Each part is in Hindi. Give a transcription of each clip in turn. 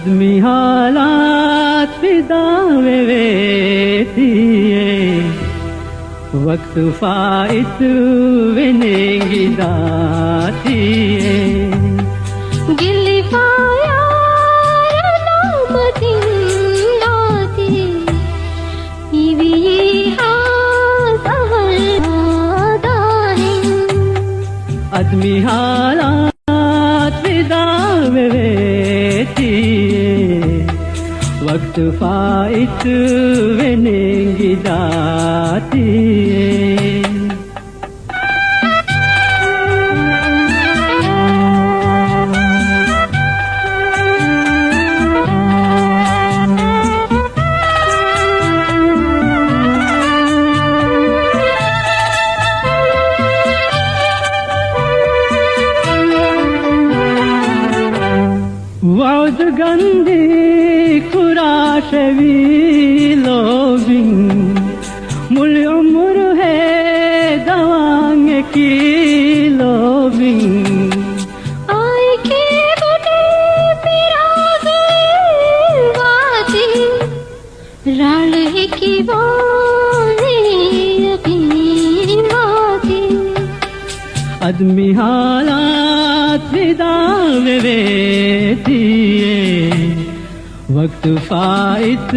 आदमी हालात फिदावे वेतिए वक्त फाइत विनेगी दातिए गिली पाया नामती नाती इवी आदमी हालात फिदावे वेतिए वक्त फाइत विनेगी दातिए वौद गंदी खुराशवी लोबिंग मुल उम्र है दवांग की लोबिंग आए के बने पिराग वादी राल है की वादी अभी वादी आदमी हालात फिदावे वेतिए वक्त फाइत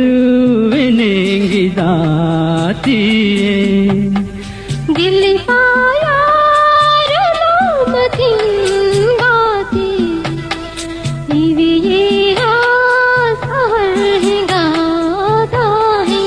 विनेगी दातिए गिली पाया नामती गाती इवी ये सहर गाता है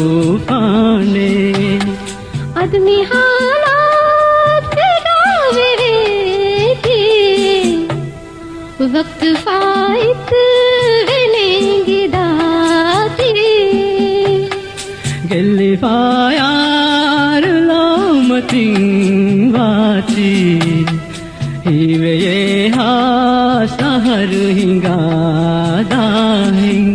तूफाने आदमी हालात फिदावे वेतिए वक्त फाइत विनेगी दातिए गिली फायार लामतिंग वाती हिवे ये हा सहर हिंगा दाहिंग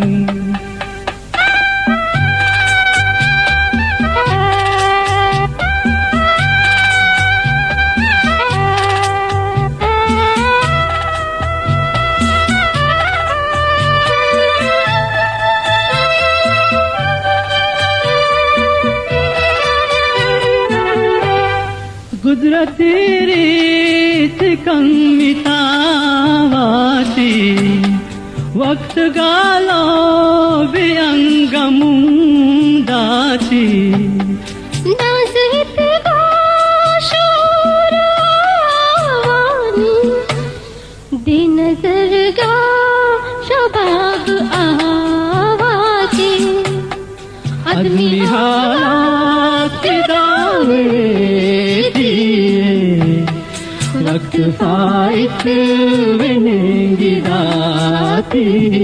कुदरती रीत कंमितावाती वक्त गालो बेअंगमुंदाती नाज़ित गाशोर आवानी बेनज़र गा शबाब आवाती आदमी हालात फिदावे वक्त फाइत विनेगी दातिए